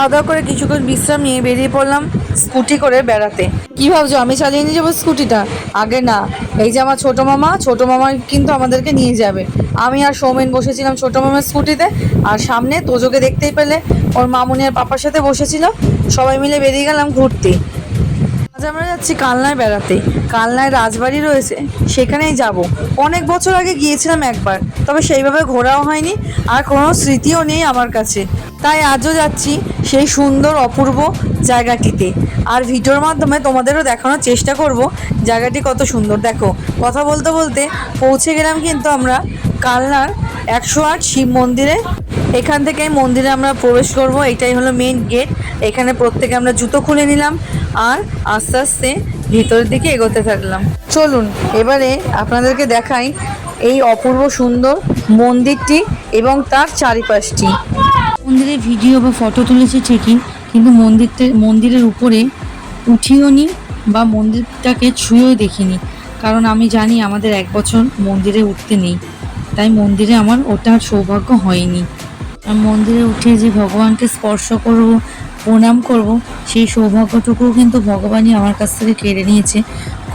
খাওয়া দাওয়া করে কিছুক্ষণ বিশ্রাম নিয়ে বেরিয়ে পড়লাম স্কুটি করে বেড়াতে। কি ভাবছো আমি চালিয়ে নিয়ে যাবো স্কুটিটা? আগে না, এই যে আমার ছোট মামা কিন্তু আমাদেরকে নিয়ে যাবে। আমি আর সৌমেন বসেছিলাম ছোট মামার স্কুটিতে, আর সামনে তোজোকে দেখতেই পেলে ওর মামুনি আর পাপার সাথে বসেছিল। সবাই মিলে বেরিয়ে গেলাম ঘুরতে। আজ আমরা যাচ্ছি কালনায় বেড়াতে। কালনায় রাজবাড়ি রয়েছে, সেখানেই যাব। অনেক বছর আগে গিয়েছিলাম একবার, তবে সেইভাবে ঘোরাও হয়নি, আর কোনো স্মৃতিও নেই আমার কাছে। তাই আজও যাচ্ছি সেই সুন্দর অপূর্ব জায়গাটিতে। আর ভিডিওর মাধ্যমে তোমাদেরও দেখানোর চেষ্টা করব জায়গাটি কত সুন্দর। দেখো, কথা বলতে বলতে পৌঁছে গেলাম কিন্তু আমরা কালনার 108 শিব মন্দিরে। এখান থেকে মন্দিরে আমরা প্রবেশ করব, এটাই হলো মেইন গেট। এখানে প্রত্যেকে আমরা জুতো খুলে নিলাম আর আস্তে আস্তে ভিতরের দিকে এগোতে থাকলাম। চলুন এবারে আপনাদেরকে দেখাই এই অপূর্ব সুন্দর মন্দিরটি এবং তার চারিপাশটি। মন্দিরের ভিডিও বা ফটো তুলেছে ঠিকই, কিন্তু মন্দিরের উপরে উঠিও নি বা মন্দিরটাকে ছুঁয়েও দেখিনি, কারণ আমি জানি আমাদের 1 বছর মন্দিরে উঠতে নেই, তাই মন্দিরে আমার ওঠার সৌভাগ্য হয়নি। আর মন্দিরে উঠে যে ভগবানকে স্পর্শ করব, প্রণাম করব, সেই সৌভাগ্যটুকুও কিন্তু ভগবানই আমার কাছ থেকে কেড়ে নিয়েছে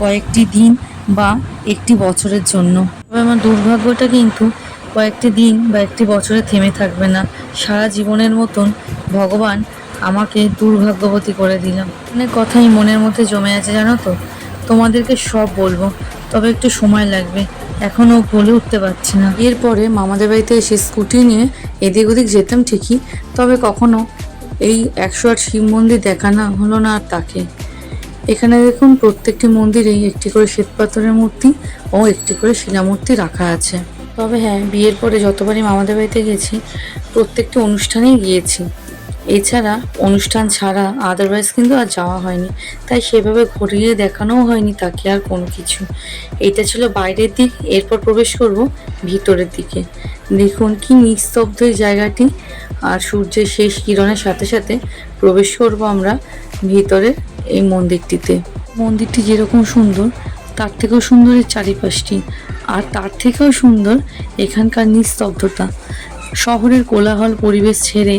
কয়েকটি দিন বা একটি বছরের জন্য। তবে আমার দুর্ভাগ্যটা কিন্তু কয়েকটি দিন বা একটি বছরে থেমে থাকবে না, সারা জীবনের মতন ভগবান আমাকে দুর্ভাগ্যবতী করে দিলাম। অনেক কথাই মনের মধ্যে জমে আছে জানো তো, তোমাদেরকে সব বলবো, তবে একটু সময় লাগবে, এখনও বলে উঠতে পারছি না। এরপরে মামাদের বাড়িতে এসে স্কুটি নিয়ে এদিক ওদিক যেতাম ঠিকই, তবে কখনো এই 108 শিব মন্দির দেখা না হলো না আর তাকে। এখানে দেখুন প্রত্যেকটি মন্দিরেই একটি করে শ্বেতপাথরের মূর্তি ও একটি করে শিলামূর্তি রাখা আছে। তবে হ্যাঁ, বিয়ের পরে যতবারই মামাদের বাড়িতে গেছি প্রত্যেকটি অনুষ্ঠানেই গিয়েছি, এছাড়া অনুষ্ঠান ছাড়া আদারওয়াইজ কিন্তু আর যাওয়া হয়নি, তাই সেভাবে ঘুরিয়ে দেখানোও হয়নি তাকে আর কোনো কিছু। এটা ছিল বাইরের দিক, এরপর প্রবেশ করব ভিতরের দিকে। দেখুন কি নিস্তব্ধ এই জায়গাটি, আর সূর্যের শেষ কিরণের সাথে সাথে প্রবেশ করব আমরা ভিতরে এই মন্দিরটিতে। মন্দিরটি যেরকম সুন্দর, তার থেকেও সুন্দর এর চারিপাশটি, আর তার থেকেও সুন্দর এখানকার নিস্তব্ধতা। শহরের কোলাহল পরিবেশ ছেড়ে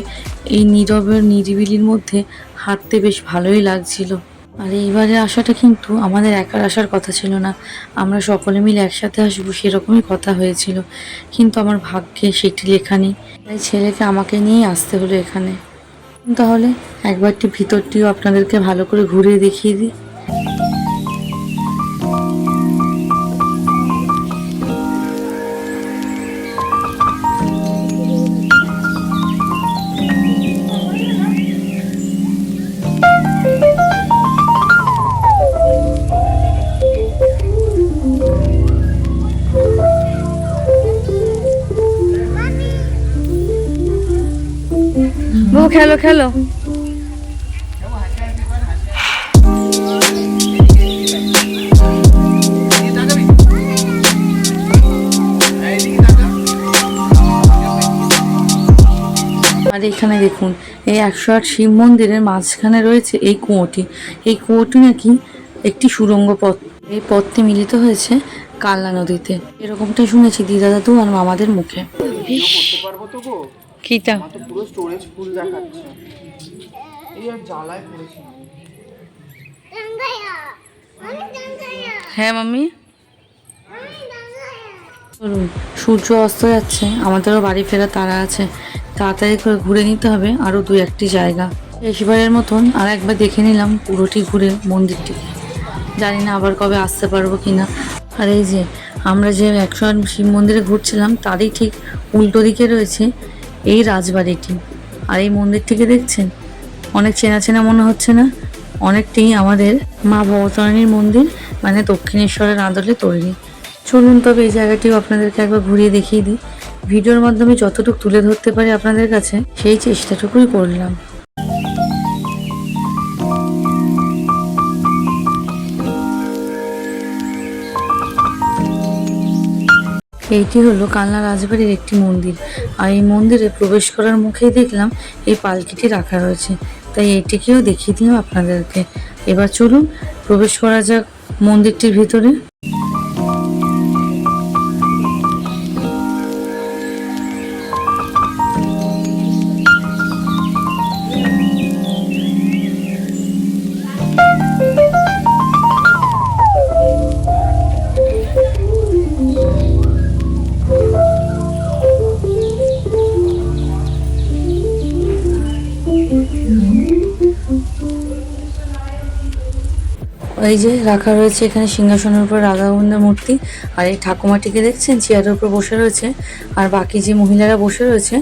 এই নীরবের নিরিবিলির মধ্যে হাঁটতে বেশ ভালোই লাগছিল। আর এইবারে আসাটা কিন্তু আমাদের একার আসার কথা ছিল না, আমরা সকলে মিলে একসাথে আসবো সেরকমই কথা হয়েছিল, কিন্তু আমার ভাগ্যে সেটি লেখা নেই, তাই ছেলেকে আমাকে নিয়েই আসতে হলো এখানে। তাহলে একবারটি ভিতরটিও আপনাদেরকে ভালো করে ঘুরিয়ে দেখিয়ে দিই। বউ খেলো খেলো। আর এখানে দেখুন এই 108 শিব মন্দিরের মাঝখানে রয়েছে এই কুয়োটি। এই কুয়োটি নাকি একটি সুড়ঙ্গ পথ, এই পথটি মিলিত হয়েছে কালনা নদীতে, এরকমটা শুনেছি দিদা দাদু আর মামাদের মুখে। কিটা পুরো স্টোরেজ ফুল দেখাচ্ছে, এই আর জ্বালায় পড়েছি। হ্যাঁ মাম্মি, সূর্য অস্ত যাচ্ছে, আমাদেরও বাড়ি ফেরা তাড়া আছে, তাড়াতাড়ি করে ঘুরে নিতে হবে আরও 2-1টি জায়গা। শেষবারের মতন আর একবার দেখে নিলাম পুরোটি ঘুরে মন্দিরটিকে, জানি না আবার কবে আসতে পারবো কিনা। আর এই যে আমরা যে 108 শিব মন্দিরে ঘুরছিলাম তারই ঠিক উল্টো দিকে রয়েছে এই রাজবাড়িটি। আর এই মন্দিরটিকে দেখছেন, অনেক চেনা চেনা মনে হচ্ছে না? অনেকটাই আমাদের মা ভবতারিণীর মন্দির, মানে দক্ষিণেশ্বরের আদলে তৈরি। চলুন তবে এই জায়গাটিও আপনাদেরকে একবার ঘুরিয়ে দেখিয়ে দিই। ভিডিওর মাধ্যমে যতটুকু তুলে ধরতে পারি আপনাদের কাছে সেই চেষ্টাটুকুই করলাম। এইটি হলো কালনা রাজবাড়ির একটি মন্দির, আর এই মন্দিরে প্রবেশ করার মুখেই দেখলাম এই পালকিটি রাখা রয়েছে, তাই এটিকেও দেখিয়ে দিলাম আপনাদেরকে। এবার চলুন প্রবেশ করা যাক মন্দিরটির ভিতরে। এই যে রাখা রয়েছে এখানে সিংহাসনের উপর রাধা গোবিন্দের মূর্তি। আর এই ঠাকুমাটিকে দেখছেন চেয়ারের উপর বসে রয়েছে, আর বাকি যে মহিলারা বসে রয়েছে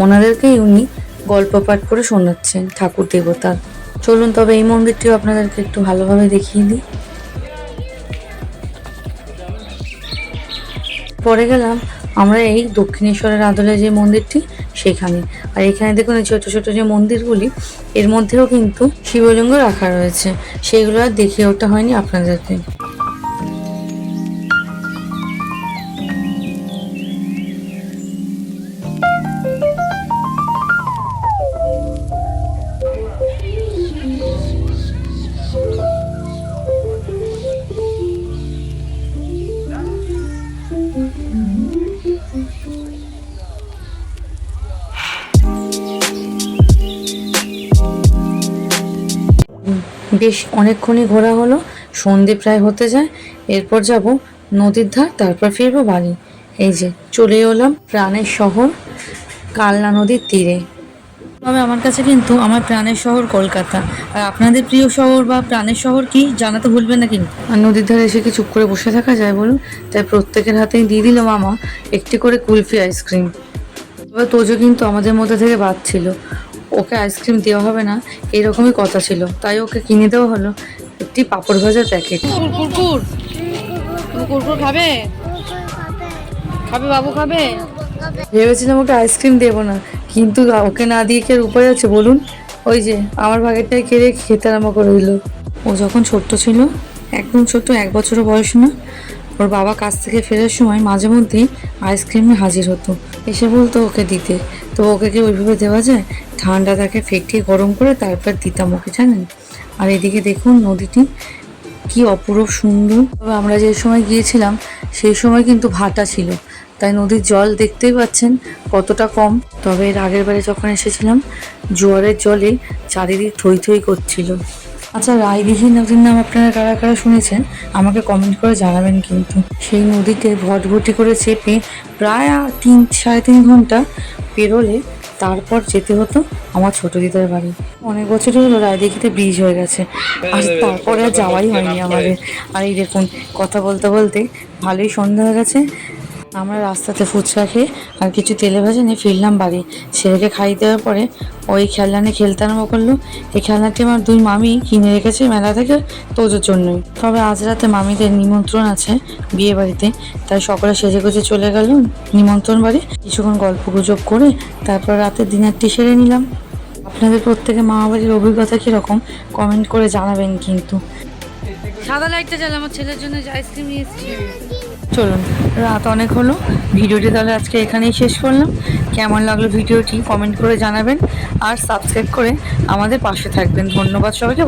ওনাদেরকেই উনি গল্প পাঠ করে শোনাচ্ছেন ঠাকুর দেবতার। চলুন তবে এই মন্দিরটিও আপনাদেরকে একটু ভালোভাবে দেখিয়ে দিই। পরে গেলাম আমরা এই দক্ষিণেশ্বরের আদলে যে মন্দিরটি সেখানে। আর এখানে দেখুন এই ছোট ছোট যে মন্দিরগুলি, এর মধ্যেও কিন্তু শিবলিঙ্গ রাখা রয়েছে, সেগুলো আর দেখিয়ে ওঠা হয়নি আপনাদেরকে। বেশ অনেকক্ষণই ঘোরা হলো, সন্ধে প্রায় হতে যায়। এরপর যাব নদীর ধার, তারপর ফিরবো বাড়ি। এই যে চলে এলাম প্রাণের শহর কালনা নদীর তীরে। তবে আমার কাছে কিন্তু আমার প্রাণের শহর কলকাতা। আর আপনাদের প্রিয় শহর বা প্রাণের শহর কি জানাতে ভুলবেন না কিন্তু। আর নদীর ধারে এসে কি চুপ করে বসে থাকা যায় বলুন? তাই প্রত্যেকের হাতেই দিয়ে দিল মামা একটি করে কুলফি আইসক্রিম। তবে তোজো কিন্তু আমাদের মধ্যে থেকে বাদ ছিল, ওকে আইসক্রিম দেওয়া হবে না এরকমই কথা ছিল, তাই ওকে কিনে দেওয়া হলো একটি পাঁপড় ভাজার প্যাকেট। কুরকুর কুরকুর খাবে? খাবে বাবু, খাবে? ভেবেছিলাম ওকে আইসক্রিম দেবো না, কিন্তু ওকে না দিয়ে কি আর উপায় আছে বলুন? ওই যে আমার ভাগেরটাই কেড়ে খেতে আরম্ভ করে দিল। ও যখন ছোট্ট ছিল, একদম ছোট্ট, 1 বছরও বয়স না, ওর বাবা কাছ থেকে ফেরার সময় মাঝে মধ্যেই আইসক্রিমে হাজির হতো, এসে বলতো ওকে দিতে। তো ওকে কি ওইভাবে দেওয়া যায়? ঠান্ডা তাকে ফেটিয়ে গরম করে তারপর দিতাম ওকে, জানেন। আর এদিকে দেখুন নদীটি কি অপূর্ব সুন্দর। তবে আমরা যে সময় গিয়েছিলাম সেই সময় কিন্তু ভাটা ছিল, তাই নদীর জল দেখতেই পাচ্ছেন কতটা কম। তবে এর আগের বারে যখন এসেছিলাম জোয়ারের জলে চারিদিক থই থই করছিল। আচ্ছা, রায়দিঘি নদীর নাম আপনারা কারা কারা শুনেছেন আমাকে কমেন্ট করে জানাবেন কিন্তু। সেই নদীতে ভটভটি করে চেপে প্রায় 3-3.5 ঘন্টা পেরোলে তারপর যেতে হতো আমার ছোট দিদার বাড়ি। অনেক বছর হলো রায়দিঘিতে ব্রিজ হয়ে গেছে, আর তারপরে আর যাওয়াই হয়নি আমাদের। আর এই দেখুন কথা বলতে বলতে ভালোই সন্ধ্যা হয়ে গেছে। আমরা রাস্তাতে ফুচকা খেয়ে আর কিছু তেলে ভাজা নিয়ে ফিরলাম বাড়ি। ছেলেকে খাইয়ে দেওয়ার পরে ওই খেলনা নিয়ে খেলতে আরম্ভ করলো। এই খেলনাটি আমার 2 মামি কিনে রেখেছে মেলা থেকে তোজোর জন্যই। তবে আজ রাতে মামিদের নিমন্ত্রণ আছে বিয়ে বাড়িতে, তাই সকালে সেজে গুজে চলে গেল নিমন্ত্রণ বাড়ি। কিছুক্ষণ গল্প গুজব করে তারপর রাতে ডিনারটি সেরে নিলাম। আপনাদের প্রত্যেকে মামা বাড়ির অভিজ্ঞতা কীরকম কমেন্ট করে জানাবেন কিন্তু। সাদা লাইটটা জ্বালা, আমার ছেলের জন্য আইসক্রিম নিয়ে এসেছি। চলুন, রাত অনেক হলো, ভিডিওটি তাহলে আজকে এখানেই শেষ করলাম। কেমন লাগলো ভিডিওটি কমেন্ট করে জানাবেন, আর সাবস্ক্রাইব করে আমাদের পাশে থাকবেন। ধন্যবাদ সবাইকে।